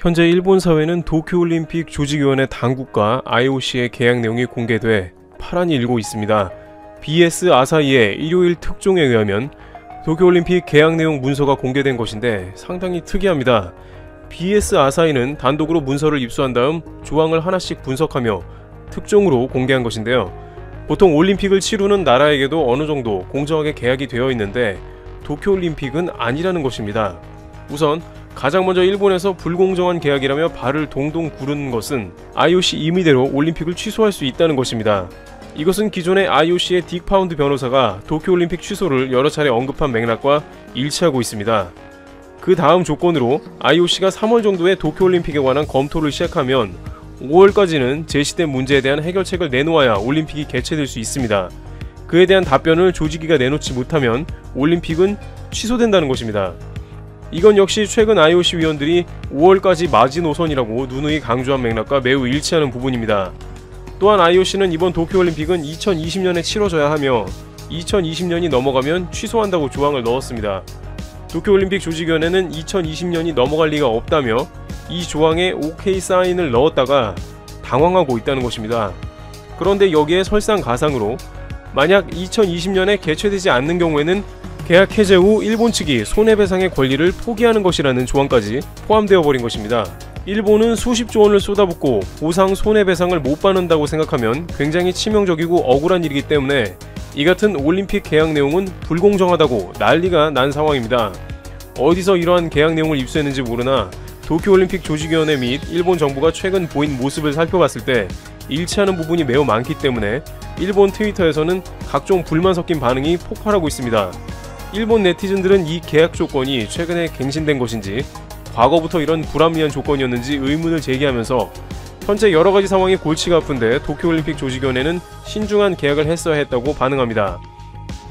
현재 일본 사회는 도쿄올림픽 조직위원회 당국과 IOC의 계약 내용이 공개돼 파란이 일고 있습니다. BS 아사히의 일요일 특종에 의하면 도쿄올림픽 계약 내용 문서가 공개된 것인데 상당히 특이합니다. BS 아사히는 단독으로 문서를 입수한 다음 조항을 하나씩 분석하며 특종으로 공개한 것인데요. 보통 올림픽을 치르는 나라에게도 어느 정도 공정하게 계약이 되어 있는데 도쿄올림픽은 아니라는 것입니다. 우선 가장 먼저 일본에서 불공정한 계약이라며 발을 동동 구르는 것은 IOC 임의대로 올림픽을 취소할 수 있다는 것입니다. 이것은 기존의 IOC의 딕 파운드 변호사가 도쿄올림픽 취소를 여러 차례 언급한 맥락과 일치하고 있습니다. 그 다음 조건으로 IOC가 3월 정도에 도쿄올림픽에 관한 검토를 시작하면 5월까지는 제시된 문제에 대한 해결책을 내놓아야 올림픽이 개최될 수 있습니다. 그에 대한 답변을 조직위가 내놓지 못하면 올림픽은 취소된다는 것입니다. 이건 역시 최근 IOC 위원들이 5월까지 마지노선이라고 누누이 강조한 맥락과 매우 일치하는 부분입니다. 또한 IOC는 이번 도쿄올림픽은 2020년에 치러져야 하며 2020년이 넘어가면 취소한다고 조항을 넣었습니다. 도쿄올림픽 조직위원회는 2020년이 넘어갈 리가 없다며 이 조항에 OK 사인을 넣었다가 당황하고 있다는 것입니다. 그런데 여기에 설상가상으로 만약 2020년에 개최되지 않는 경우에는 계약 해제 후 일본 측이 손해배상의 권리를 포기하는 것이라는 조항까지 포함되어 버린 것입니다. 일본은 수십조 원을 쏟아붓고 보상 손해배상을 못 받는다고 생각하면 굉장히 치명적이고 억울한 일이기 때문에 이 같은 올림픽 계약 내용은 불공정하다고 난리가 난 상황입니다. 어디서 이러한 계약 내용을 입수했는지 모르나 도쿄올림픽 조직위원회 및 일본 정부가 최근 보인 모습을 살펴봤을 때 일치하는 부분이 매우 많기 때문에 일본 트위터에서는 각종 불만 섞인 반응이 폭발하고 있습니다. 일본 네티즌들은 이 계약 조건이 최근에 갱신된 것인지 과거부터 이런 불합리한 조건이었는지 의문을 제기하면서 현재 여러가지 상황이 골치가 아픈데 도쿄올림픽 조직위원회는 신중한 계약을 했어야 했다고 반응합니다.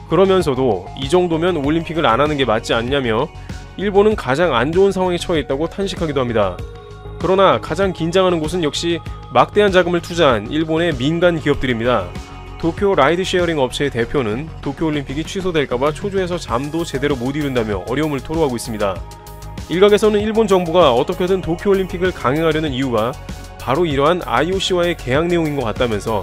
그러면서도 이 정도면 올림픽을 안 하는 게 맞지 않냐며 일본은 가장 안 좋은 상황에 처해 있다고 탄식하기도 합니다. 그러나 가장 긴장하는 곳은 역시 막대한 자금을 투자한 일본의 민간 기업들입니다. 도쿄 라이드 쉐어링 업체의 대표는 도쿄올림픽이 취소될까봐 초조해서 잠도 제대로 못 이룬다며 어려움을 토로하고 있습니다. 일각에서는 일본 정부가 어떻게든 도쿄올림픽을 강행하려는 이유가 바로 이러한 IOC와의 계약 내용인 것 같다면서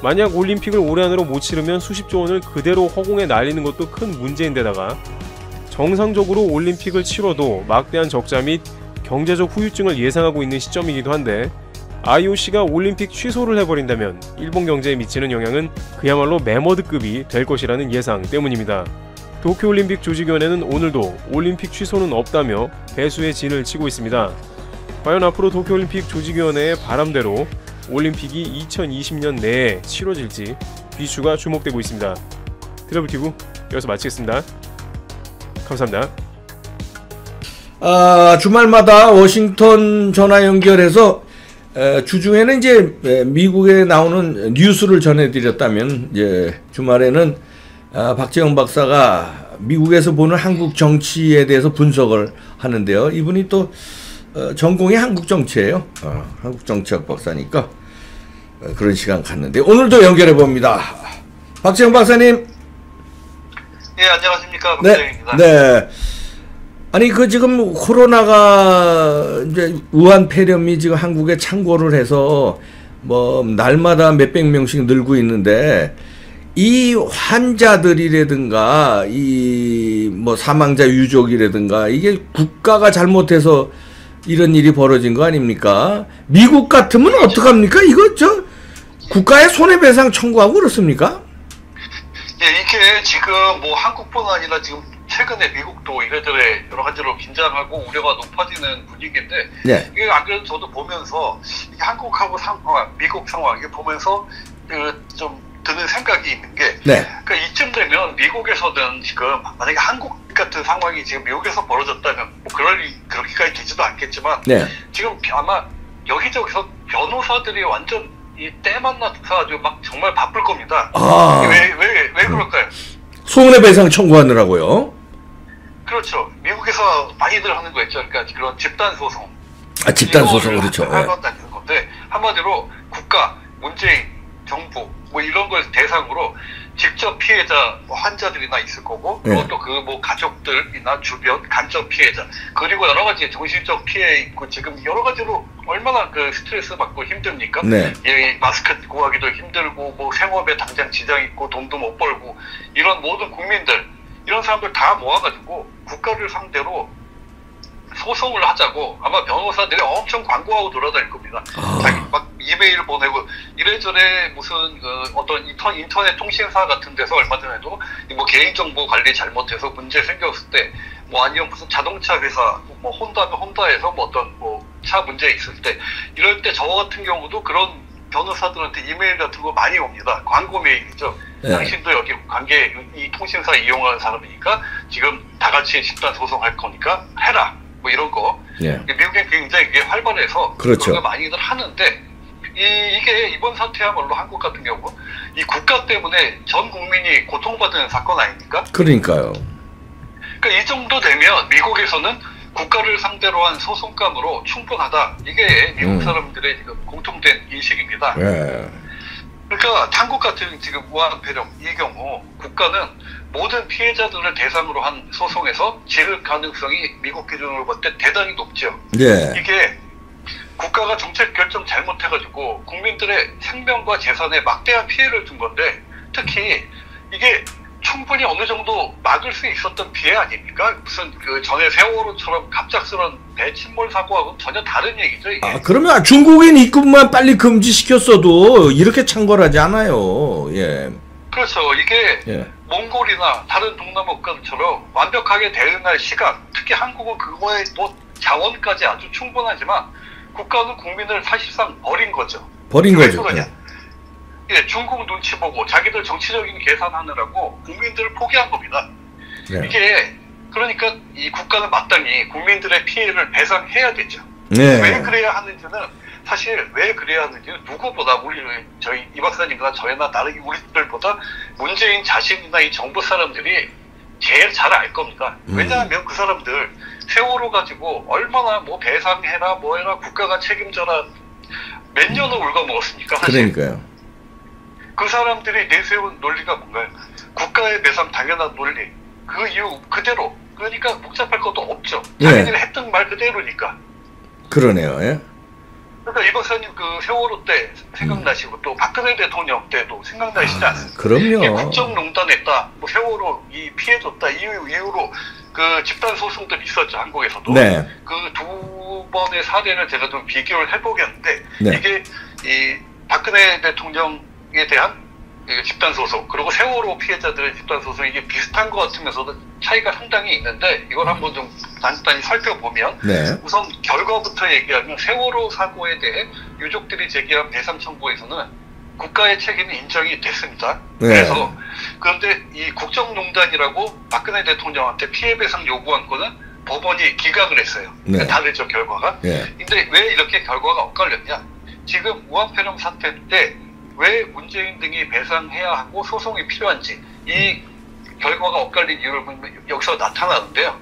만약 올림픽을 올해 안으로 못 치르면 수십조 원을 그대로 허공에 날리는 것도 큰 문제인데다가 정상적으로 올림픽을 치러도 막대한 적자 및 경제적 후유증을 예상하고 있는 시점이기도 한데 IOC가 올림픽 취소를 해버린다면 일본 경제에 미치는 영향은 그야말로 매머드급이 될 것이라는 예상 때문입니다. 도쿄올림픽 조직위원회는 오늘도 올림픽 취소는 없다며 배수의 진을 치고 있습니다. 과연 앞으로 도쿄올림픽 조직위원회의 바람대로 올림픽이 2020년 내에 치러질지 귀추가 주목되고 있습니다. 트러블티브 여기서 마치겠습니다. 감사합니다. 주말마다 워싱턴 전화 연결해서 주중에는 이제 미국에 나오는 뉴스를 전해드렸다면 이제 주말에는 박재영 박사가 미국에서 보는 한국 정치에 대해서 분석을 하는데요. 이분이 또 전공이 한국 정치예요. 한국 정치학 박사니까 그런 시간 갖는데 오늘도 연결해 봅니다. 박재영 박사님. 예, 안녕하십니까. 박재영입니다. 네. 아니 지금 코로나가 이제 우한 폐렴이 지금 한국에 창궐을 해서 뭐 날마다 몇백 명씩 늘고 있는데 이 환자들이라든가 이 뭐 사망자 유족이라든가 이게 국가가 잘못해서 이런 일이 벌어진 거 아닙니까? 미국 같으면 어떡합니까? 이거 국가에 손해배상 청구하고 그렇습니까? 예, 이게 지금 뭐 한국뿐 아니라 지금 최근에 미국도 이래저래 여러 가지로 긴장하고 우려가 높아지는 분위기인데 네. 이게 안 그래도 저도 보면서 이게 한국하고 미국 상황 이게 보면서 좀 드는 생각이 있는 게 네. 그러니까 이쯤 되면 미국에서는 지금 만약에 한국 같은 상황이 지금 미국에서 벌어졌다면 뭐 그렇게까지 되지도 않겠지만 네. 지금 아마 여기저기서 변호사들이 완전 이 때만 나서가지고 막 정말 바쁠 겁니다. 왜 그럴까요? 손해배상 청구하느라고요? 그렇죠. 미국에서 많이들 하는 거 있죠. 그러니까 그런 집단소송. 집단소송 그렇죠. 하는 건데 한마디로 국가, 문재인, 정부 뭐 이런 걸 대상으로 직접 피해자 뭐 환자들이나 있을 거고, 네. 그리고 또 그 뭐 가족들이나 주변 간접 피해자, 그리고 여러 가지 정신적 피해 있고, 지금 여러 가지로 얼마나 그 스트레스 받고 힘듭니까? 네. 이 마스크 구하기도 힘들고, 뭐 생업에 당장 지장 있고, 돈도 못 벌고, 이런 모든 국민들, 이런 사람들 다 모아가지고 국가를 상대로 소송을 하자고 아마 변호사들이 엄청 광고하고 돌아다닐 겁니다. 자기 막 이메일 보내고, 이래저래 무슨 어떤 인터넷 통신사 같은 데서 얼마 전에도 뭐 개인정보 관리 잘못해서 문제 생겼을 때, 뭐 아니면 무슨 자동차 회사, 뭐 혼다면 혼다에서 뭐 어떤 뭐 차 문제 있을 때, 이럴 때 저 같은 경우도 그런 변호사들한테 이메일 같은 거 많이 옵니다. 광고 메일이죠. 네. 당신도 여기 이 통신사 이용하는 사람이니까 지금 다 같이 집단 소송할 거니까 해라. 뭐 이런 거. 예. 미국엔 굉장히 이게 활발해서 그렇죠. 그런 거 많이들 하는데, 이게 이번 사태야말로 한국 같은 경우 이 국가 때문에 전 국민이 고통받는 사건 아닙니까? 그러니까요. 그러니까 이 정도 되면 미국에서는 국가를 상대로 한 소송감으로 충분하다. 이게 미국 사람들의 지금 공통된 인식입니다. 예. 그러니까 한국 같은 지금 무한폐렴 이 경우 국가는 모든 피해자들을 대상으로 한 소송에서 지를 가능성이 미국 기준으로 볼 때 대단히 높죠. 예. 이게 국가가 정책 결정 잘못해가지고 국민들의 생명과 재산에 막대한 피해를 준 건데, 특히 이게 충분히 어느 정도 막을 수 있었던 피해 아닙니까? 무슨 그 전에 세월호처럼 갑작스런 배 침몰 사고하고는 전혀 다른 얘기죠. 이게. 아, 그러면 중국인 입국만 빨리 금지시켰어도 이렇게 창궐하지 않아요. 예. 그렇죠. 이게 예. 몽골이나 다른 동남아 국가들처럼 완벽하게 대응할 시간, 특히 한국은 그거에 또 자원까지 아주 충분하지만 국가는 국민을 사실상 버린 거죠. 버린 왜 거죠. 그러냐? 예, 중국 눈치 보고 자기들 정치적인 계산하느라고 국민들을 포기한 겁니다. 예. 이게 그러니까 이 국가는 마땅히 국민들의 피해를 배상해야 되죠. 네. 왜 그래야 하는지는, 사실 왜 그래야 하는지는 누구보다 저희 이 박사님이나 저희나 다른 우리들보다 문재인 자신이나 이 정부 사람들이 제일 잘 알 겁니다. 왜냐하면 그 사람들 세월호 가지고 얼마나 뭐 배상해라 뭐해라 국가가 책임져라 몇 년을 울거먹었습니까? 사실. 그러니까요. 그 사람들이 내세운 논리가 뭔가요? 국가의 배상 당연한 논리. 그 이유 그대로. 그러니까 복잡할 것도 없죠. 예. 자기들이 했던 말 그대로니까. 그러네요. 예. 그러니까 이 박사님 그 세월호 때 생각나시고 또 박근혜 대통령 때도 생각나시지 않습니까? 그럼요. 이게 국정농단했다, 뭐 세월호 이 피해줬다 이유로 그 집단 소송들이 있었죠, 한국에서도. 네. 그 두 번의 사례를 제가 좀 비교를 해보겠는데, 네. 이게 이 박근혜 대통령에 대한 집단 소송, 그리고 세월호 피해자들의 집단 소송, 이게 비슷한 것 같으면서도 차이가 상당히 있는데, 이걸 한번 좀 간단히 살펴보면, 네. 우선 결과부터 얘기하면 세월호 사고에 대해 유족들이 제기한 배상 청구에서는 국가의 책임이 인정이 됐습니다. 네. 그래서 그런데 이 국정농단이라고 박근혜 대통령한테 피해 배상 요구한 거는 법원이 기각을 했어요. 네. 다르죠, 결과가. 예. 근데 왜 이렇게 결과가 엇갈렸냐? 지금 우한폐렴 사태 때 왜 문재인 등이 배상해야 하고 소송이 필요한지, 이 결과가 엇갈린 이유를 보면 여기서 나타나는데요.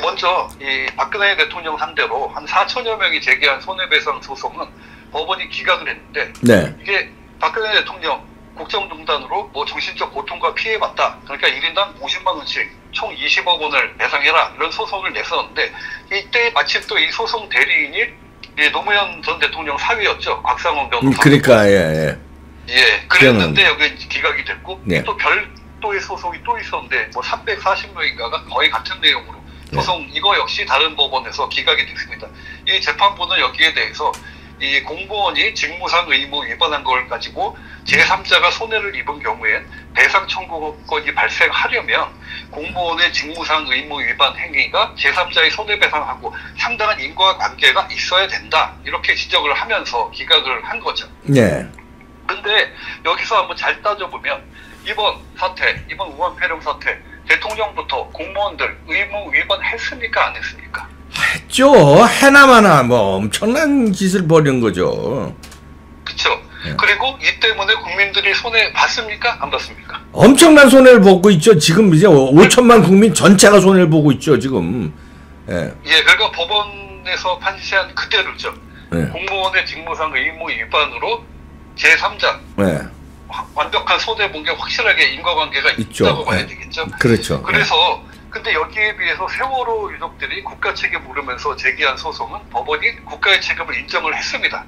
먼저 이 박근혜 대통령 상대로 한 4천여 명이 제기한 손해배상 소송은 법원이 기각을 했는데, 네. 이게 박근혜 대통령 국정농단으로 뭐 정신적 고통과 피해봤다, 그러니까 1인당 50만 원씩 총 20억 원을 배상해라, 이런 소송을 냈었는데, 이때 마침 또 이 소송 대리인이 노무현 전 대통령 사위였죠. 곽상원 변호사. 그러니까 예. 예, 그랬는데 여기 기각이 됐고, 네. 또 별도의 소송이 또 있었는데 뭐 340명인가가 거의 같은 내용으로 소송, 이거 역시 다른 법원에서 기각이 됐습니다. 이 재판부는 여기에 대해서 이 공무원이 직무상 의무 위반한 걸 가지고 제3자가 손해를 입은 경우엔 배상 청구권이 발생하려면 공무원의 직무상 의무 위반 행위가 제3자의 손해배상하고 상당한 인과관계가 있어야 된다, 이렇게 지적을 하면서 기각을 한 거죠. 네. 근데 여기서 한번 잘 따져보면 이번 사태, 이번 우한폐렴 사태, 대통령부터 공무원들 의무 위반했습니까, 안 했습니까? 했죠. 해나마나 뭐 엄청난 짓을 벌인 거죠. 그쵸? 네. 그리고 이 때문에 국민들이 손해 봤습니까, 안 봤습니까? 엄청난 손해를 보고 있죠. 지금 이제 5천만 국민 전체가 손해를 보고 있죠. 지금. 예. 예, 그러니까 법원에서 판시한 그대로죠. 네. 공무원의 직무상 의무 위반으로 제3자, 네. 완벽한 손해본 게 확실하게 인과관계가 있죠. 있다고 봐야 되겠죠. 그렇죠. 그래서 근데 여기에 비해서 세월호 유족들이 국가 책임 물으면서 제기한 소송은 법원이 국가의 책임을 인정을 했습니다.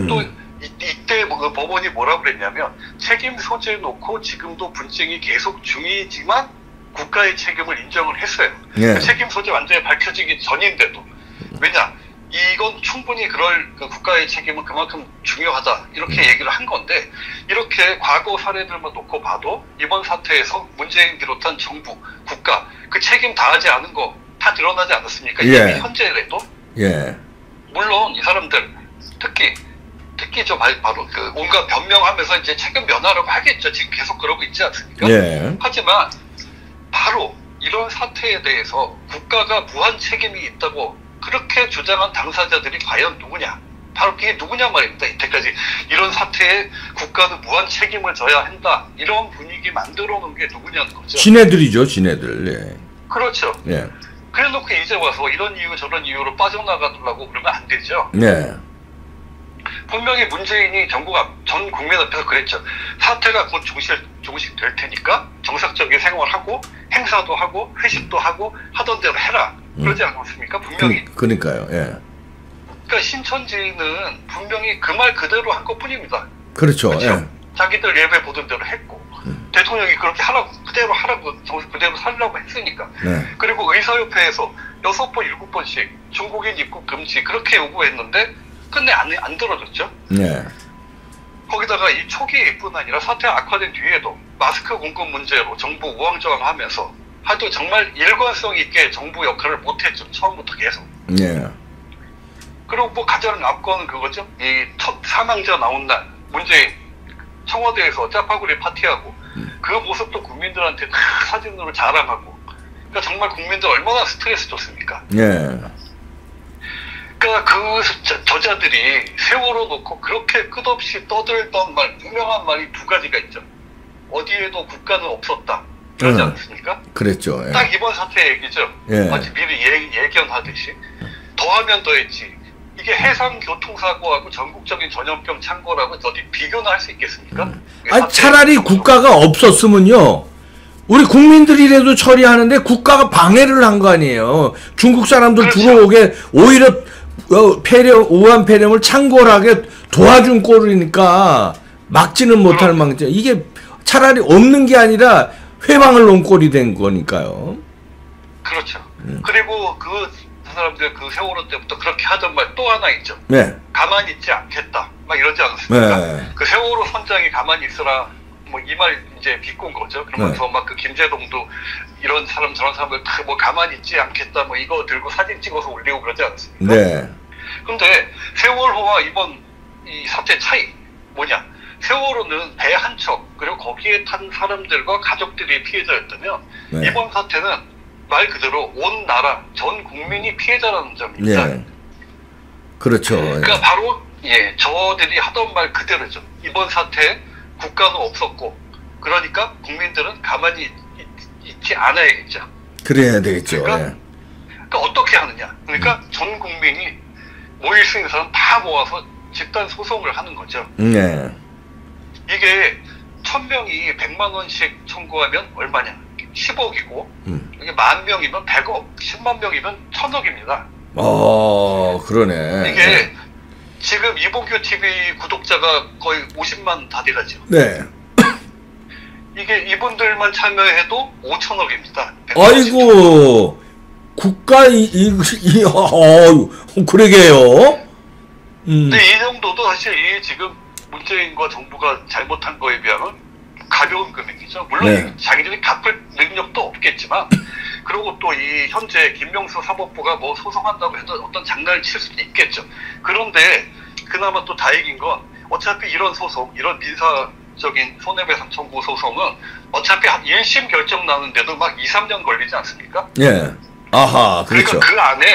또 이때 그 법원이 뭐라고 그랬냐면 책임 소재 놓고 지금도 분쟁이 계속 중이지만 국가의 책임을 인정을 했어요. 예. 그 책임 소재 완전히 밝혀지기 전인데도. 왜냐? 이건 충분히 그럴 그 국가의 책임은 그만큼 중요하다 이렇게 얘기를 한 건데 이렇게 과거 사례들만 놓고 봐도 이번 사태에서 문재인 비롯한 정부, 국가 그 책임 다하지 않은 거 다 드러나지 않았습니까? 예. 이미 현재라도 예. 물론 이 사람들 특히 저 바로 그 온갖 변명하면서 이제 책임 면하라고 하겠죠. 지금 계속 그러고 있지 않습니까? 예. 하지만 바로 이런 사태에 대해서 국가가 무한 책임이 있다고 그렇게 주장한 당사자들이 과연 누구냐? 바로 그게 누구냐 말입니다. 이때까지 이런 사태에 국가는 무한 책임을 져야 한다. 이런 분위기 만들어 놓은 게 누구냐는 거죠. 지네들이죠, 지네들. 예. 그렇죠. 예. 그래 놓고 이제 와서 이런 이유 저런 이유로 빠져나가려고 그러면 안 되죠. 네. 분명히 문재인이 전 국민 앞에서 그랬죠. 사태가 곧 종식 될 테니까 정상적인 생활하고 행사도 하고 회식도 하고 하던 대로 해라. 그러지 않았습니까? 분명히. 그러니까요. 예. 그러니까 신천지는 분명히 그 말 그대로 한 것뿐입니다. 그렇죠. 그렇죠? 예. 자기들 예배 보던 대로 했고 대통령이 그렇게 그대로 하라고 그대로 살라고 했으니까. 네. 그리고 의사협회에서 6번 7번씩 중국인 입국 금지 그렇게 요구했는데 끝내 안 들어줬죠. 예. 거기다가 이 초기뿐 아니라 사태 악화된 뒤에도 마스크 공급 문제로 정부 우왕좌왕하면서 하도 정말 일관성 있게 정부 역할을 못했죠. 처음부터 계속. 예. 그리고 뭐 가장 앞거는 그거죠. 이 첫 사망자 나온 날 문재인 청와대에서 짜파구리 파티하고 그 모습도 국민들한테 다 사진으로 자랑하고. 그러니까 정말 국민들 얼마나 스트레스 줬습니까? 예. 그러니까 그 저자들이 세월호 놓고 그렇게 끝없이 떠들던 말, 유명한 말이 두 가지가 있죠. 어디에도 국가는 없었다. 그러지 않습니까? 그랬죠. 예. 딱 이번 사태 얘기죠. 예. 마치 미리 예견하듯이. 더하면 더했지. 이게 해상 교통사고하고 전국적인 전염병 창궐하고 어디 비교는 할 수 있겠습니까? 아니, 차라리 국가가 없었으면요. 우리 국민들이라도 처리하는데 국가가 방해를 한 거 아니에요. 중국 사람들 그렇죠. 들어오게 오히려 우한 폐렴을 창궐하게 도와준 꼴이니까 막지는 못할 망정. 이게 차라리 없는 게 아니라 회방을 놓은 꼴이 된 거니까요. 그렇죠. 그리고 그 사람들 그 세월호 때부터 그렇게 하던 말 또 하나 있죠. 네. 가만히 있지 않겠다. 막 이러지 않았습니까? 네. 그 세월호 선장이 가만히 있으라. 뭐 이 말 이제 비꼰 거죠. 그러면서 네. 막 그 김재동도 이런 사람 저런 사람들 다 뭐 가만히 있지 않겠다. 뭐 이거 들고 사진 찍어서 올리고 그러지 않았습니까? 네. 근데 세월호와 이번 이 사태 차이 뭐냐? 세월호는 배 한 척 그리고 거기에 탄 사람들과 가족들이 피해자였다면 네. 이번 사태는 말 그대로 온 나라 전 국민이 피해자라는 점입니다. 예. 그렇죠. 그러니까 바로 저들이 하던 말 그대로죠. 이번 사태에 국가는 없었고 그러니까 국민들은 가만히 있지 않아야겠죠. 그래야 되겠죠. 그러니까, 예. 그러니까 어떻게 하느냐? 그러니까 전 국민이 모일 수 있는 사람 다 모아서 집단 소송을 하는 거죠. 네. 이게 1000명이 100만 원씩 청구하면 얼마냐? 10억이고 이게 10,000명이면 100억, 10만 명이면 1,000억입니다. 그러네. 이게 지금 이봉규 TV 구독자가 거의 50만 다 돼가죠. 네. 이게 이분들만 참여해도 5,000억입니다. 아이고, 국가 그러게요. 근데 이 정도도 사실 이 지금 문재인과 정부가 잘못한 거에 비하면 가벼운 금액이죠. 물론 네. 자기들이 갚을 능력도 없겠지만, 그리고 또 이 현재 김명수 사법부가 뭐 소송한다고 해도 어떤 장난을 칠 수도 있겠죠. 그런데 그나마 또 다행인 건 어차피 이런 소송, 이런 민사적인 손해배상 청구 소송은 어차피 한 1심 결정 나는데도 막 2, 3년 걸리지 않습니까? 예. 아하, 그렇죠. 그러니까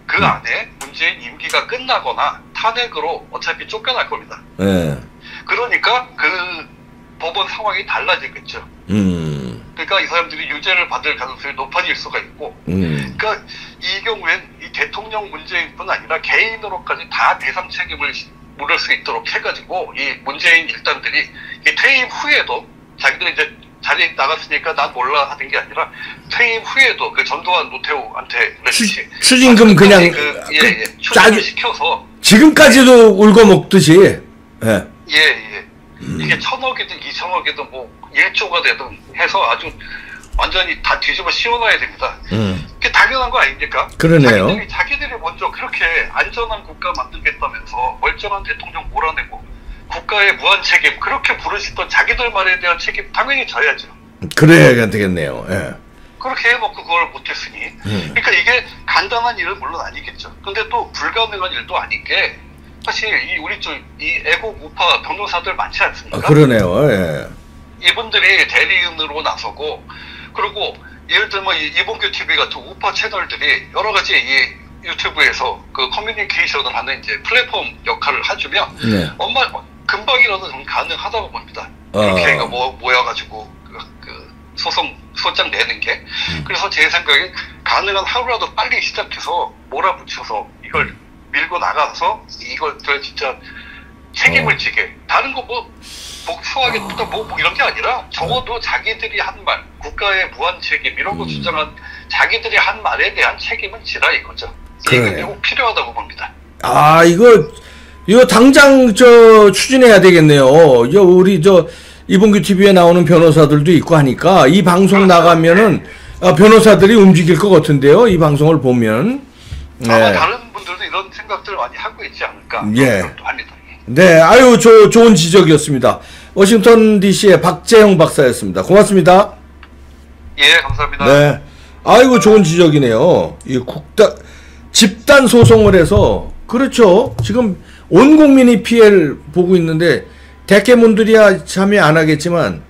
그 안에 문재인 임기가 끝나거나 탄핵으로 어차피 쫓겨날 겁니다. 예. 그러니까 그 법원 상황이 달라지겠죠. 그러니까 이 사람들이 유죄를 받을 가능성이 높아질 수가 있고, 그러니까 이 경우엔 이 대통령 문재인뿐 아니라 개인으로까지 다 배상 책임을 물을 수 있도록 해가지고 이 문재인 일당들이 이 퇴임 후에도 자기들이 이제 자리에 나갔으니까 난 몰라 하는 게 아니라 퇴임 후에도 그 전두환 노태우한테 그랬듯이 추징금 그냥 추징을 시켜서 지금까지도 울고 먹듯이 이게 1,000억이든 2,000억이든 뭐 1조가 되든 해서 아주 완전히 다 뒤집어 씌워놔야 됩니다. 그게 당연한 거 아닙니까? 그러네요. 자기들이 먼저 그렇게 안전한 국가 만들겠다면서 멀쩡한 대통령 몰아내고 국가의 무한 책임 그렇게 부르시던 자기들 말에 대한 책임 당연히 져야죠. 그래야 되겠네요. 예. 그렇게 해놓고 그걸 못했으니 그러니까 이게 간단한 일은 물론 아니겠죠. 근데 또 불가능한 일도 아닌 게 사실 우리 이 애국 우파 변호사들 많지 않습니까? 그러네요. 예. 이분들이 대리인으로 나서고 그리고 예를 들면 이봉규 TV 같은 우파 채널들이 여러 가지 이 유튜브에서 그 커뮤니케이션을 하는 이제 플랫폼 역할을 해주면 금방이라도 좀 가능하다고 봅니다. 이렇게 모여가지고 소장 내는 게 그래서 제 생각엔 가능한 하루라도 빨리 시작해서 몰아붙여서 이걸 밀고 나가서 이걸 진짜 책임을 지게 다른 거 뭐 복수하겠다 뭐 이런 게 아니라 적어도 자기들이 한 말 국가의 무한 책임 이런 거 주장한 자기들이 한 말에 대한 책임은 지라 이거죠. 이게 꼭 필요하다고 봅니다. 이거 당장 추진해야 되겠네요. 우리 이봉규 TV에 나오는 변호사들도 있고 하니까 이 방송 나가면은 변호사들이 움직일 것 같은데요. 이 방송을 보면. 아마 다른 분들도 이런 생각들을 많이 하고 있지 않을까. 예. 합니다. 네, 좋은 지적이었습니다. 워싱턴 DC의 박재형 박사였습니다. 고맙습니다. 예, 감사합니다. 네. 좋은 지적이네요. 이 집단 소송을 해서, 그렇죠. 지금 온 국민이 피해를 보고 있는데, 대개문들이야 참여 안 하겠지만,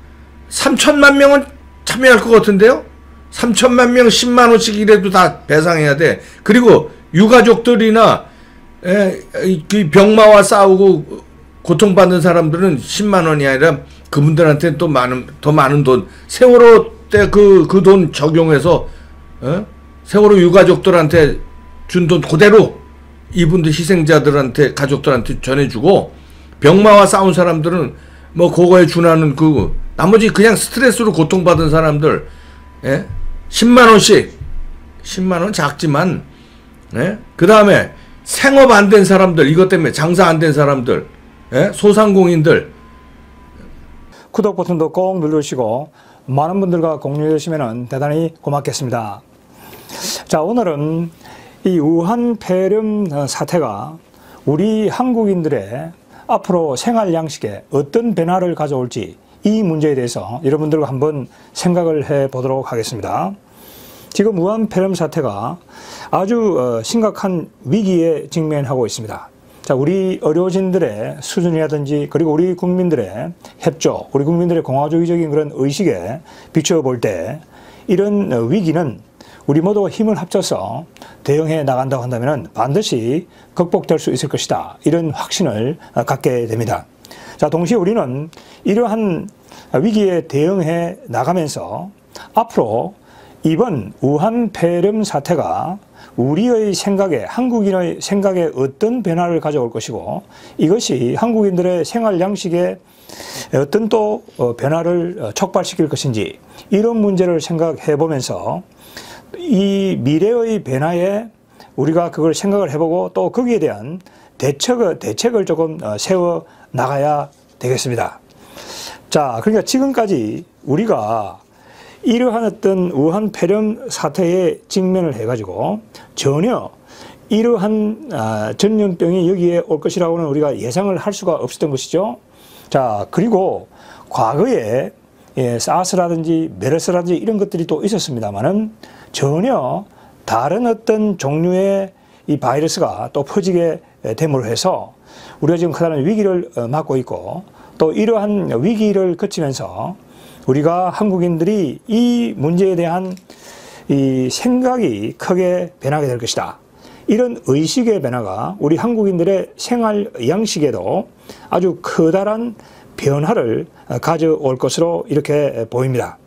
3천만 명은 참여할 것 같은데요? 3천만 명 10만원씩 이래도 다 배상해야 돼. 그리고 유가족들이나, 그 병마와 싸우고 고통받는 사람들은 10만원이 아니라 그분들한테 또 더 많은 돈, 세월호 때 그 돈 적용해서, 세월호 유가족들한테 준 돈 그대로 이분들 희생자들한테, 가족들한테 전해주고, 병마와 싸운 사람들은 뭐 그거에 준하는 나머지 그냥 스트레스로 고통받은 사람들, 10만원씩, 10만원 작지만, 그 다음에 생업 안 된 사람들, 이것 때문에 장사 안 된 사람들, 소상공인들. 구독 버튼도 꼭 누르시고 많은 분들과 공유해 주시면 대단히 고맙겠습니다. 자, 오늘은 이 우한 폐렴 사태가 우리 한국인들의 앞으로 생활 양식에 어떤 변화를 가져올지 이 문제에 대해서 여러분들과 한번 생각을 해 보도록 하겠습니다. 지금 우한 폐렴 사태가 아주 심각한 위기에 직면하고 있습니다. 자, 우리 의료진들의 수준이라든지 그리고 우리 국민들의 협조, 우리 국민들의 공화주의적인 그런 의식에 비춰볼 때 이런 위기는 우리 모두가 힘을 합쳐서 대응해 나간다고 한다면 반드시 극복될 수 있을 것이다. 이런 확신을 갖게 됩니다. 자, 동시에 우리는 이러한 위기에 대응해 나가면서 앞으로 이번 우한 폐렴 사태가 우리의 생각에, 한국인의 생각에 어떤 변화를 가져올 것이고 이것이 한국인들의 생활 양식에 어떤 또 변화를 촉발시킬 것인지 이런 문제를 생각해 보면서 이 미래의 변화에 우리가 그걸 생각을 해보고 또 거기에 대한 대책을 조금 세워 나가야 되겠습니다. 자, 그러니까 지금까지 우리가 이러한 어떤 우한 폐렴 사태에 직면을 해가지고 전혀 이러한 전염병이 여기에 올 것이라고는 우리가 예상을 할 수가 없었던 것이죠. 자, 그리고 과거에 사스라든지 메르스라든지 이런 것들이 또 있었습니다만은 전혀 다른 어떤 종류의 이 바이러스가 또 퍼지게 됨으로 해서 우리가 지금 커다란 위기를 맞고 있고 또 이러한 위기를 거치면서 우리가 한국인들이 이 문제에 대한 이 생각이 크게 변하게 될 것이다. 이런 의식의 변화가 우리 한국인들의 생활 양식에도 아주 커다란 변화를 가져올 것으로 이렇게 보입니다.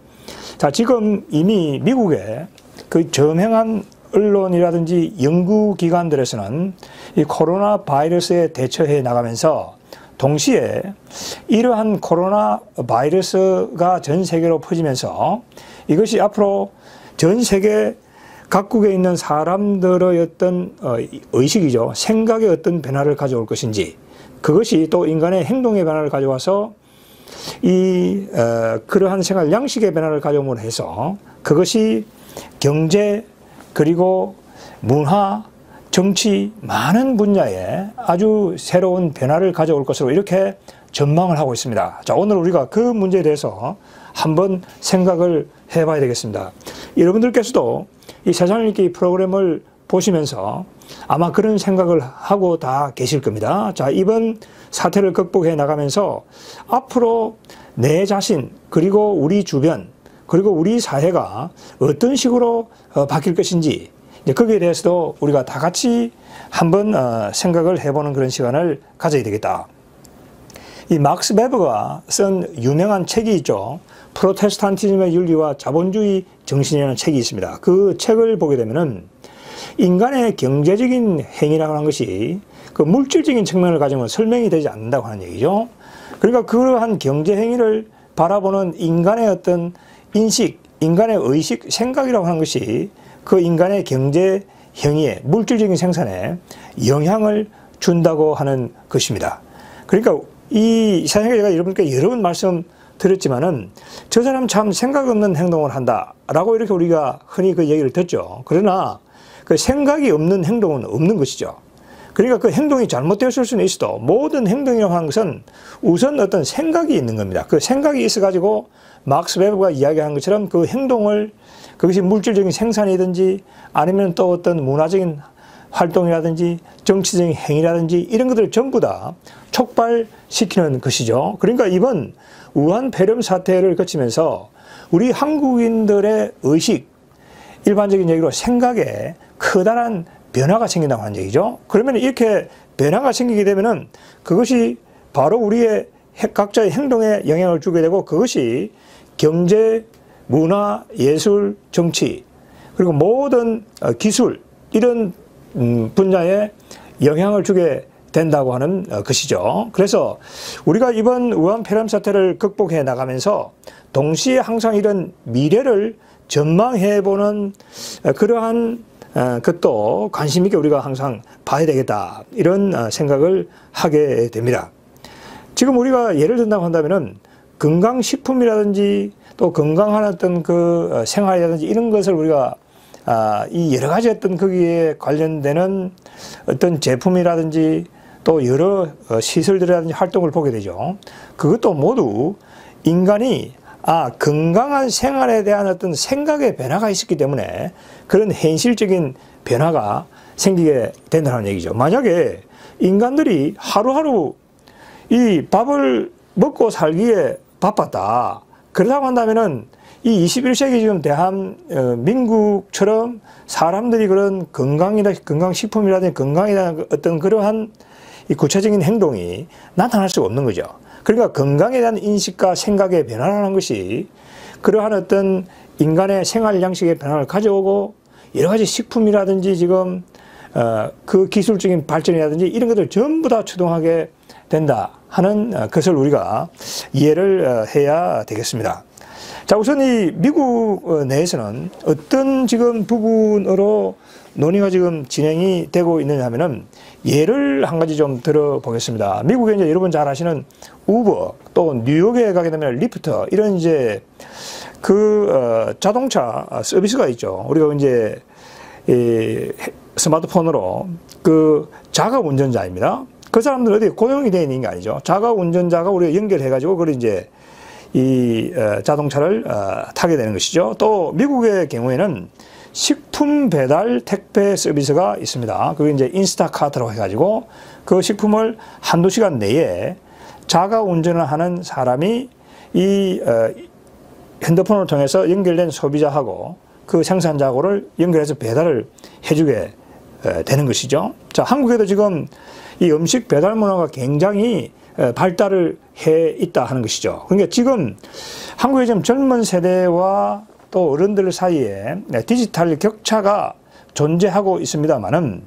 자, 지금 이미 미국의 그 저명한 언론이라든지 연구기관들에서는 이 코로나 바이러스에 대처해 나가면서 동시에 이러한 코로나 바이러스가 전 세계로 퍼지면서 이것이 앞으로 전 세계 각국에 있는 사람들의 어떤 의식이죠. 생각의 어떤 변화를 가져올 것인지, 그것이 또 인간의 행동의 변화를 가져와서 그러한 생활 양식의 변화를 가져옴으로 해서 그것이 경제 그리고 문화, 정치 많은 분야에 아주 새로운 변화를 가져올 것으로 이렇게 전망을 하고 있습니다. 자, 오늘 우리가 그 문제에 대해서 한번 생각을 해봐야 되겠습니다. 여러분들께서도 이 세상을 읽기 프로그램을 보시면서 아마 그런 생각을 하고 다 계실 겁니다. 자, 이번 사태를 극복해 나가면서 앞으로 내 자신 그리고 우리 주변 그리고 우리 사회가 어떤 식으로 바뀔 것인지, 거기에 대해서도 우리가 다 같이 한번 생각을 해보는 그런 시간을 가져야 되겠다. 이 막스 베버가 쓴 유명한 책이 있죠. 프로테스탄티즘의 윤리와 자본주의 정신이라는 책이 있습니다. 그 책을 보게 되면은 인간의 경제적인 행위라고 하는 것이 그 물질적인 측면을 가지면 설명이 되지 않는다고 하는 얘기죠. 그러니까 그러한 경제 행위를 바라보는 인간의 어떤 인식, 인간의 의식, 생각이라고 하는 것이 그 인간의 경제 행위에, 물질적인 생산에 영향을 준다고 하는 것입니다. 그러니까 이 세상에 제가 여러분께 여러 번 말씀드렸지만은 저 사람 참 생각 없는 행동을 한다라고 이렇게 우리가 흔히 그 얘기를 듣죠. 그러나 그 생각이 없는 행동은 없는 것이죠. 그러니까 그 행동이 잘못되었을 수는 있어도 모든 행동이라고 하는 것은 우선 어떤 생각이 있는 겁니다. 그 생각이 있어가지고 막스 베버가 이야기한 것처럼 그 행동을, 그것이 물질적인 생산이든지 아니면 또 어떤 문화적인 활동이라든지 정치적인 행위라든지 이런 것들을 전부 다 촉발시키는 것이죠. 그러니까 이번 우한 폐렴 사태를 거치면서 우리 한국인들의 의식, 일반적인 얘기로 생각에 커다란 변화가 생긴다고 하는 얘기죠. 그러면 이렇게 변화가 생기게 되면은 그것이 바로 우리의 각자의 행동에 영향을 주게 되고 그것이 경제, 문화, 예술, 정치 그리고 모든 기술 이런 분야에 영향을 주게 된다고 하는 것이죠. 그래서 우리가 이번 우한 폐렴 사태를 극복해 나가면서 동시에 항상 이런 미래를 전망해보는 그러한 것도 관심 있게 우리가 항상 봐야 되겠다 이런 생각을 하게 됩니다. 지금 우리가 예를 든다고 한다면은 건강식품이라든지 또 건강한 어떤 그 생활이라든지 이런 것을 우리가 이 여러 가지 어떤 거기에 관련되는 어떤 제품이라든지 또 여러 시설들이라든지 활동을 보게 되죠. 그것도 모두 인간이 건강한 생활에 대한 어떤 생각의 변화가 있었기 때문에 그런 현실적인 변화가 생기게 된다는 얘기죠. 만약에 인간들이 하루하루 이 밥을 먹고 살기에 바빴다. 그러다고 한다면은 이 21세기 지금 대한민국처럼 사람들이 그런 건강식품이라든지 건강에 대한 어떤 그러한 이 구체적인 행동이 나타날 수가 없는 거죠. 그러니까 건강에 대한 인식과 생각의 변화라는 것이 그러한 어떤 인간의 생활 양식의 변화를 가져오고 여러 가지 식품이라든지 지금 그 기술적인 발전이라든지 이런 것들 전부 다 추동하게 된다 하는 것을 우리가 이해를 해야 되겠습니다. 자, 우선 이 미국 내에서는 어떤 지금 부분으로 논의가 지금 진행이 되고 있느냐 하면은 예를 한 가지 좀 들어보겠습니다. 미국에 이제 여러분 잘 아시는 우버, 또 뉴욕에 가게 되면 리프트, 이런 이제 그 자동차 서비스가 있죠. 우리가 이제 이 스마트폰으로 그 자가 운전자입니다. 그 사람들은 어디 고용이 되어 있는 게 아니죠. 자가 운전자가 우리가 연결해가지고 그걸 이제 이 자동차를 타게 되는 것이죠. 또 미국의 경우에는 식품 배달 택배 서비스가 있습니다. 그게 이제 인스타카트라고 해가지고 그 식품을 한두 시간 내에 자가 운전을 하는 사람이 이 핸드폰을 통해서 연결된 소비자하고 그 생산자하고를 연결해서 배달을 해주게 되는 것이죠. 자, 한국에도 지금 이 음식 배달 문화가 굉장히 발달을 해 있다 하는 것이죠. 그러니까 지금 한국의 좀 젊은 세대와 또 어른들 사이에 디지털 격차가 존재하고 있습니다만은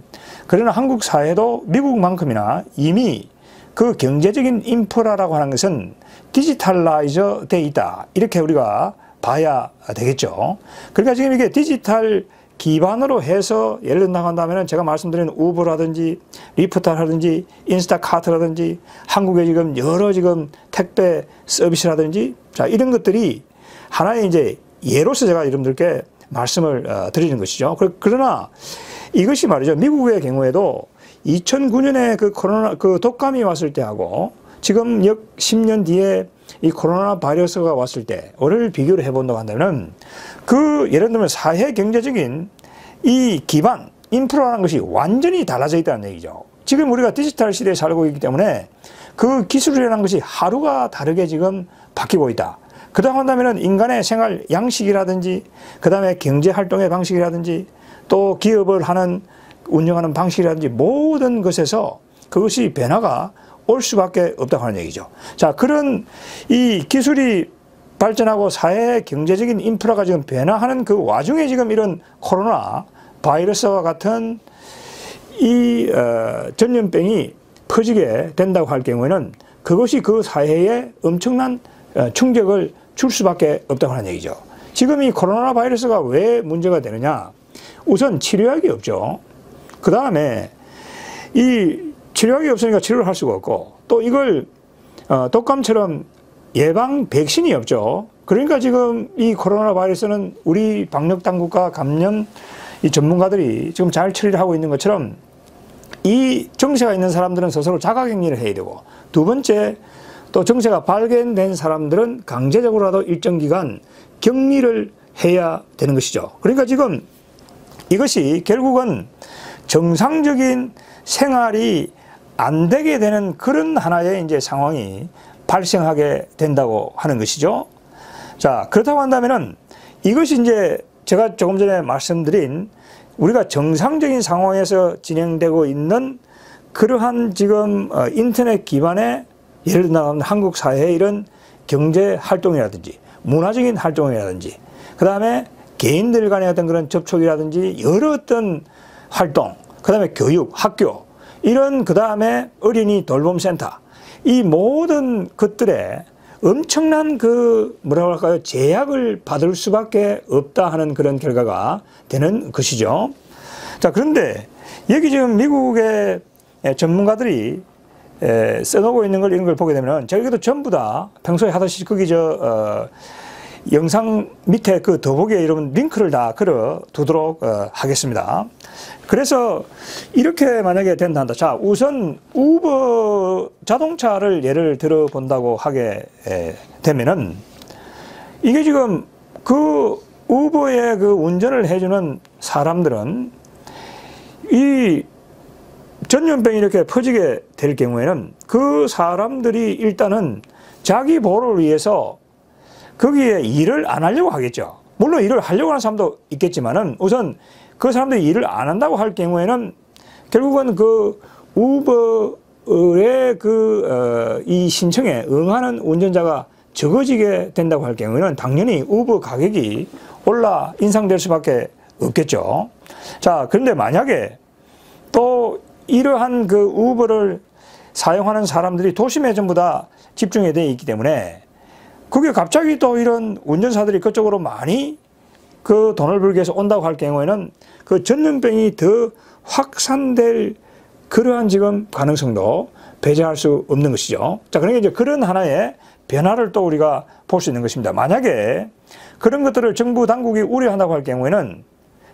그러나 한국 사회도 미국만큼이나 이미 그 경제적인 인프라라고 하는 것은 디지털라이저 돼 있다. 이렇게 우리가 봐야 되겠죠. 그러니까 지금 이게 디지털 기반으로 해서 예를 들어 나간다면 제가 말씀드린 우버라든지 리프트라든지 인스타카트라든지 한국의 지금 여러 지금 택배 서비스라든지 자 이런 것들이 하나의 이제 예로서 제가 여러분들께 말씀을 드리는 것이죠. 그러나 이것이 말이죠. 미국의 경우에도 2009년에 그 코로나 그 독감이 왔을 때하고 지금 약 10년 뒤에 이 코로나 바이러스가 왔을 때를 비교를 해본다고 한다면 그 예를 들면 사회 경제적인 이 기반 인프라라는 것이 완전히 달라져 있다는 얘기죠. 지금 우리가 디지털 시대에 살고 있기 때문에 그 기술이라는 것이 하루가 다르게 지금 바뀌고 있다. 그다음 한다면 인간의 생활 양식이라든지 그다음에 경제 활동의 방식이라든지 또 기업을 운영하는 방식이라든지 모든 것에서 그것이 변화가 올 수밖에 없다고 하는 얘기죠. 자, 그런 이 기술이 발전하고 사회 경제적인 인프라가 지금 변화하는 그 와중에 지금 이런 코로나 바이러스와 같은 이 전염병이 퍼지게 된다고 할 경우에는 그것이 그 사회에 엄청난 충격을 줄 수밖에 없다고 하는 얘기죠. 지금 이 코로나 바이러스가 왜 문제가 되느냐? 우선 치료약이 없죠. 그 다음에 이 치료약이 없으니까 치료를 할 수가 없고 또 이걸 독감처럼 예방 백신이 없죠. 그러니까 지금 이 코로나 바이러스는 우리 방역 당국과 감염 이 전문가들이 지금 잘 처리를 하고 있는 것처럼 이 정세가 있는 사람들은 스스로 자가격리를 해야 되고 두 번째 또 정세가 발견된 사람들은 강제적으로라도 일정 기간 격리를 해야 되는 것이죠. 그러니까 지금 이것이 결국은 정상적인 생활이 안 되게 되는 그런 하나의 이제 상황이 발생하게 된다고 하는 것이죠. 자, 그렇다고 한다면은 이것이 이제 제가 조금 전에 말씀드린 우리가 정상적인 상황에서 진행되고 있는 그러한 지금 인터넷 기반의 예를 들면 한국 사회의 이런 경제 활동이라든지 문화적인 활동이라든지 그 다음에 개인들 간의 어떤 그런 접촉이라든지 여러 어떤 활동 그 다음에 교육, 학교 이런 그 다음에 어린이 돌봄센터 이 모든 것들에 엄청난 그 뭐라고 할까요? 제약을 받을 수밖에 없다 하는 그런 결과가 되는 것이죠. 자, 그런데 여기 지금 미국의 전문가들이 써놓고 있는 걸 이런 걸 보게 되면 저희도 전부 다 평소에 하듯이 거기 영상 밑에 그 더보기에 여러분 링크를 다 걸어 두도록 하겠습니다. 그래서 이렇게 만약에 된다. 자, 우선 우버 자동차를 예를 들어 본다고 하게 되면은 이게 지금 그 우버의 그 운전을 해주는 사람들은 이 전염병이 이렇게 퍼지게 될 경우에는 그 사람들이 일단은 자기 보호를 위해서 거기에 일을 안 하려고 하겠죠. 물론 일을 하려고 하는 사람도 있겠지만은 우선 그 사람들이 일을 안 한다고 할 경우에는 결국은 그 우버의 이 신청에 응하는 운전자가 적어지게 된다고 할 경우에는 당연히 우버 가격이 인상될 수밖에 없겠죠. 자, 그런데 만약에 또 이러한 그 우버를 사용하는 사람들이 도심에 전부 다 집중해 되어 있기 때문에 그게 갑자기 또 이런 운전사들이 그쪽으로 많이 그 돈을 벌기 위해서 온다고 할 경우에는 그 전염병이 더 확산될 그러한 지금 가능성도 배제할 수 없는 것이죠. 자, 그러니까 이제 그런 하나의 변화를 또 우리가 볼 수 있는 것입니다. 만약에 그런 것들을 정부 당국이 우려한다고 할 경우에는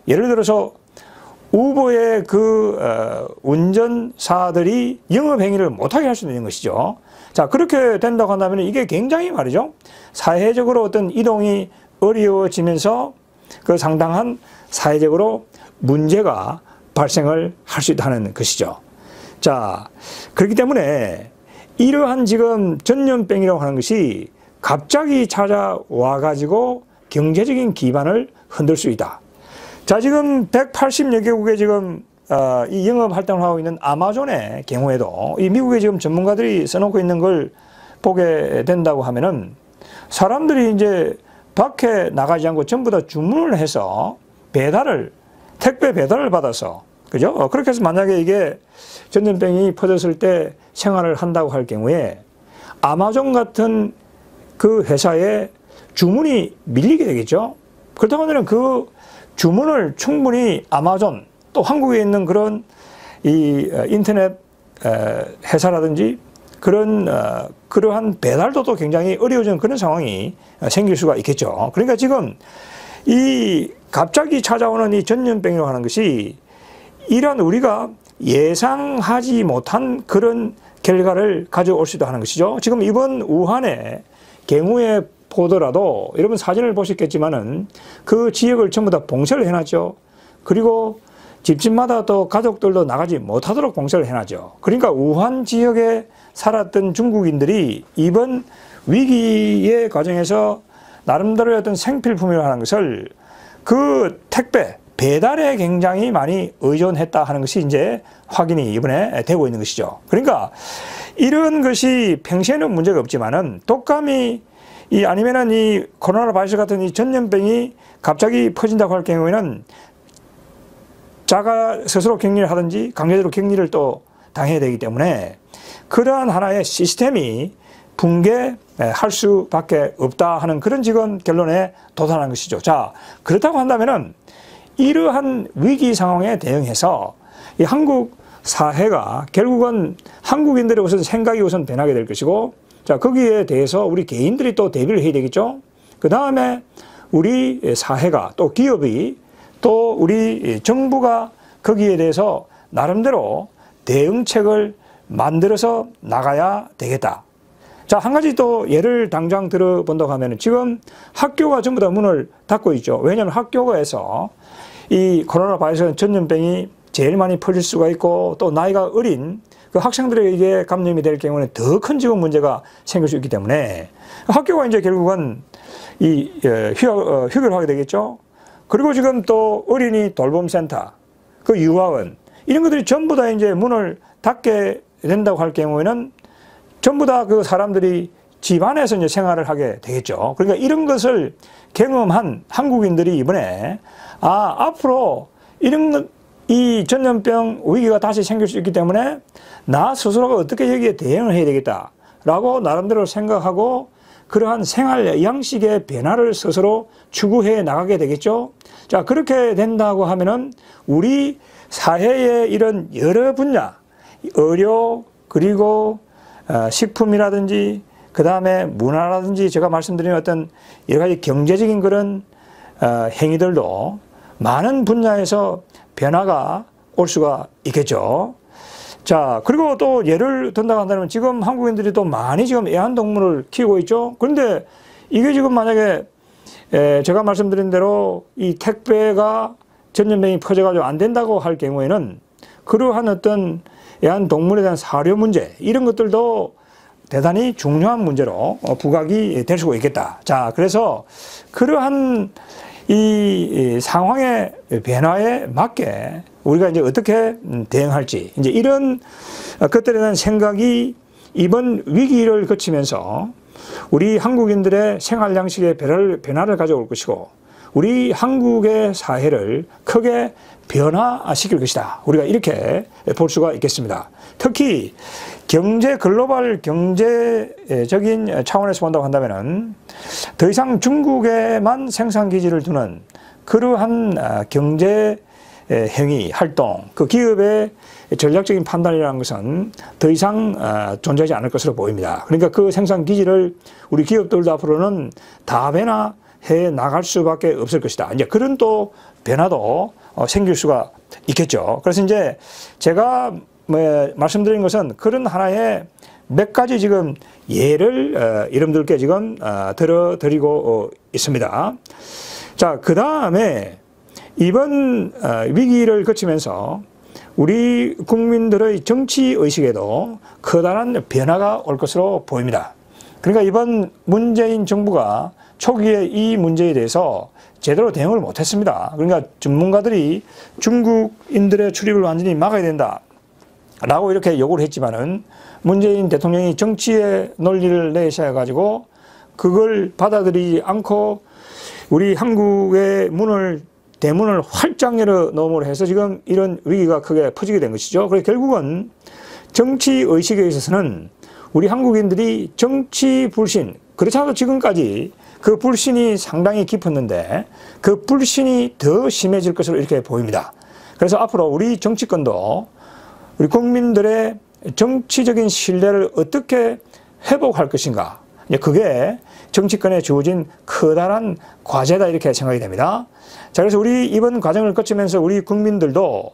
예를 들어서 우버의 운전사들이 영업행위를 못하게 할 수 있는 것이죠. 자, 그렇게 된다고 한다면 이게 굉장히 말이죠. 사회적으로 어떤 이동이 어려워지면서 그 상당한 사회적으로 문제가 발생을 할 수 있다는 것이죠. 자, 그렇기 때문에 이러한 지금 전염병이라고 하는 것이 갑자기 찾아와 가지고 경제적인 기반을 흔들 수 있다. 자, 지금 180여 개국에 지금 이 영업 활동을 하고 있는 아마존의 경우에도 이 미국의 지금 전문가들이 써놓고 있는 걸 보게 된다고 하면은 사람들이 이제 밖에 나가지 않고 전부 다 주문을 해서 배달을 택배 배달을 받아서, 그죠? 그렇게 해서 만약에 이게 전염병이 퍼졌을 때 생활을 한다고 할 경우에 아마존 같은 그 회사에 주문이 밀리게 되겠죠. 그렇다고 하면 그 주문을 충분히 아마존 또 한국에 있는 그런 이 인터넷 회사라든지 그러한 배달도 또 굉장히 어려워지는 그런 상황이 생길 수가 있겠죠. 그러니까 지금 이 갑자기 찾아오는 이 전염병이라고 하는 것이 이런 우리가 예상하지 못한 그런 결과를 가져올 수도 하는 것이죠. 지금 이번 우한의 경우에 보더라도 여러분 사진을 보셨겠지만은 그 지역을 전부 다 봉쇄를 해놨죠. 그리고 집집마다 또 가족들도 나가지 못하도록 봉쇄를 해놨죠. 그러니까 우한 지역에 살았던 중국인들이 이번 위기의 과정에서 나름대로의 어떤 생필품이라고 하는 것을 그 택배, 배달에 굉장히 많이 의존했다 하는 것이 이제 확인이 이번에 되고 있는 것이죠. 그러니까 이런 것이 평소에는 문제가 없지만은 독감이 아니면은 이 코로나 바이러스 같은 이 전염병이 갑자기 퍼진다고 할 경우에는 자가 스스로 격리를 하든지 강제적으로 격리를 또 당해야 되기 때문에 그러한 하나의 시스템이 붕괴할 수밖에 없다 하는 그런 지금 결론에 도달한 것이죠. 자, 그렇다고 한다면은 이러한 위기 상황에 대응해서 이 한국 사회가 결국은 한국인들의 우선 생각이 우선 변하게 될 것이고, 자, 거기에 대해서 우리 개인들이 또 대비를 해야 되겠죠. 그 다음에 우리 사회가 또 기업이 또 우리 정부가 거기에 대해서 나름대로 대응책을 만들어서 나가야 되겠다. 자, 한 가지 또 예를 당장 들어본다고 하면 지금 학교가 전부 다 문을 닫고 있죠. 왜냐하면 학교가에서 이 코로나 바이러스 전염병이 제일 많이 퍼질 수가 있고 또 나이가 어린 그 학생들에게 감염이 될 경우는 더 큰 지금 문제가 생길 수 있기 때문에 학교가 이제 결국은 이 휴교를 하게 되겠죠. 그리고 지금 또 어린이 돌봄센터, 그 유아원 이런 것들이 전부 다 이제 문을 닫게 된다고 할 경우에는 전부 다 그 사람들이 집 안에서 이제 생활을 하게 되겠죠. 그러니까 이런 것을 경험한 한국인들이 이번에 앞으로 이 전염병 위기가 다시 생길 수 있기 때문에 나 스스로가 어떻게 여기에 대응을 해야 되겠다라고 나름대로 생각하고 그러한 생활 양식의 변화를 스스로 추구해 나가게 되겠죠. 자, 그렇게 된다고 하면은 우리 사회의 이런 여러 분야, 의료 그리고 식품이라든지 그 다음에 문화라든지 제가 말씀드린 어떤 여러 가지 경제적인 그런 행위들도 많은 분야에서 변화가 올 수가 있겠죠. 자, 그리고 또 예를 든다고 한다면 지금 한국인들이 또 많이 지금 애완동물을 키우고 있죠. 그런데 이게 지금 만약에 제가 말씀드린 대로 이 택배가 전염병이 퍼져가지고 안 된다고 할 경우에는 그러한 어떤 애완동물에 대한 사료 문제 이런 것들도 대단히 중요한 문제로 부각이 될 수가 있겠다. 자, 그래서 그러한 이 상황의 변화에 맞게 우리가 이제 어떻게 대응할지 이제 이런 것들에 대한 생각이 이번 위기를 거치면서 우리 한국인들의 생활 양식의 변화를 가져올 것이고 우리 한국의 사회를 크게 변화시킬 것이다. 우리가 이렇게 볼 수가 있겠습니다. 특히 글로벌 경제적인 차원에서 본다고 한다면은 더 이상 중국에만 생산 기지를 두는 그러한 경제 행위, 활동, 그 기업의 전략적인 판단이라는 것은 더 이상 존재하지 않을 것으로 보입니다. 그러니까 그 생산 기지를 우리 기업들도 앞으로는 다변화해 나갈 수밖에 없을 것이다. 이제 그런 또 변화도 생길 수가 있겠죠. 그래서 이제 제가 말씀드린 것은 그런 하나의 몇 가지 지금 예를 여러분들께 지금 들어드리고 있습니다. 자, 그 다음에 이번 위기를 거치면서 우리 국민들의 정치의식에도 커다란 변화가 올 것으로 보입니다. 그러니까 이번 문재인 정부가 초기에 이 문제에 대해서 제대로 대응을 못했습니다. 그러니까 전문가들이 중국인들의 출입을 완전히 막아야 된다 라고 이렇게 요구를 했지만은 문재인 대통령이 정치의 논리를 내세워가지고 그걸 받아들이지 않고 우리 한국의 문을 대문을 활짝 열어 놓음으로 해서 지금 이런 위기가 크게 퍼지게 된 것이죠. 그래서 결국은 정치 의식에 있어서는 우리 한국인들이 정치 불신, 그렇지 않아도 지금까지 그 불신이 상당히 깊었는데 그 불신이 더 심해질 것으로 이렇게 보입니다. 그래서 앞으로 우리 정치권도 우리 국민들의 정치적인 신뢰를 어떻게 회복할 것인가, 그게 정치권에 주어진 커다란 과제다 이렇게 생각이 됩니다. 자, 그래서 우리 이번 과정을 거치면서 우리 국민들도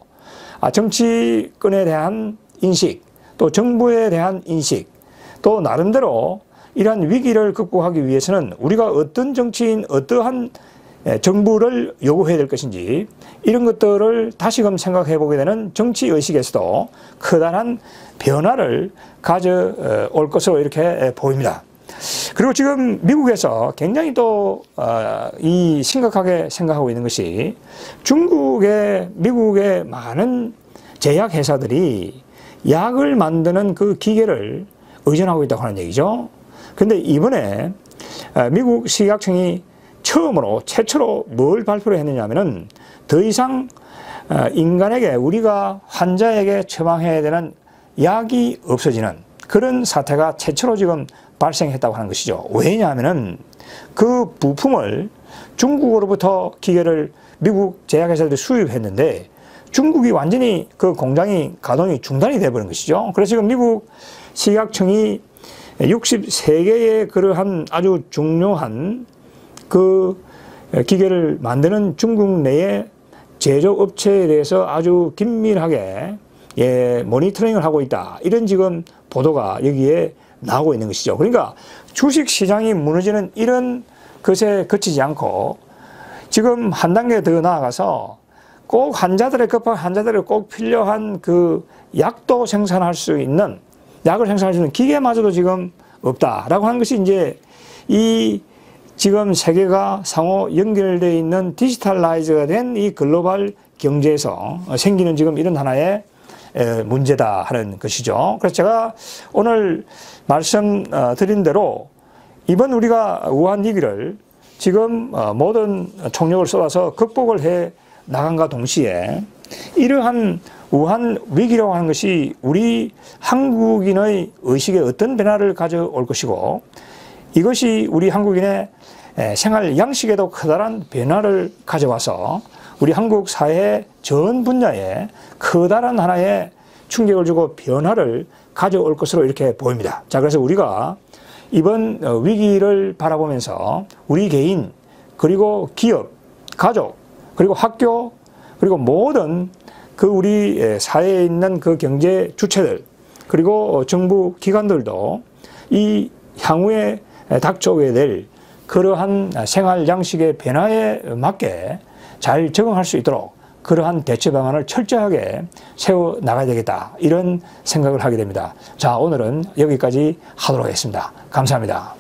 정치권에 대한 인식, 또 정부에 대한 인식, 또 나름대로 이러한 위기를 극복하기 위해서는 우리가 어떤 정치인, 어떠한 정부를 요구해야 될 것인지 이런 것들을 다시금 생각해 보게 되는 정치의식에서도 커다란 변화를 가져올 것으로 이렇게 보입니다. 그리고 지금 미국에서 굉장히 또 이 심각하게 생각하고 있는 것이 미국의 많은 제약 회사들이 약을 만드는 그 기계를 의존하고 있다고 하는 얘기죠. 근데 이번에 미국 식약청이 최초로 뭘 발표를 했느냐면은 더 이상 인간에게, 우리가 환자에게 처방해야 되는 약이 없어지는 그런 사태가 최초로 지금 발생했다고 하는 것이죠. 왜냐하면은 그 부품을 중국으로부터 기계를 미국 제약회사들이 수입했는데 중국이 완전히 그 공장이 가동이 중단이 되어버린 것이죠. 그래서 지금 미국 식약청이 63개의 그러한 아주 중요한 그 기계를 만드는 중국 내의 제조업체에 대해서 아주 긴밀하게 모니터링을 하고 있다. 이런 지금 보도가 여기에 나오고 있는 것이죠. 그러니까 주식시장이 무너지는 이런 것에 그치지 않고 지금 한 단계 더 나아가서 꼭 급한 환자들에 꼭 필요한 그 약도 생산할 수 있는, 약을 생산할 수 있는 기계마저도 지금 없다라고 하는 것이 이제 이 지금 세계가 상호 연결되어 있는 디지털라이즈가 된 이 글로벌 경제에서 생기는 지금 이런 하나의 문제다 하는 것이죠. 그래서 제가 오늘 말씀드린 대로 이번 우리가 우한 위기를 지금 모든 총력을 쏟아서 극복을 해 나간과 동시에 이러한 우한 위기라고 하는 것이 우리 한국인의 의식에 어떤 변화를 가져올 것이고 이것이 우리 한국인의 생활 양식에도 커다란 변화를 가져와서 우리 한국 사회 전 분야에 커다란 하나의 충격을 주고 변화를 가져올 것으로 이렇게 보입니다. 자, 그래서 우리가 이번 위기를 바라보면서 우리 개인, 그리고 기업, 가족, 그리고 학교, 그리고 모든 그 우리 사회에 있는 그 경제 주체들, 그리고 정부 기관들도 이 향후에 닥쳐오게 될 그러한 생활 양식의 변화에 맞게 잘 적응할 수 있도록 그러한 대처 방안을 철저하게 세워 나가야 되겠다, 이런 생각을 하게 됩니다. 자, 오늘은 여기까지 하도록 하겠습니다. 감사합니다.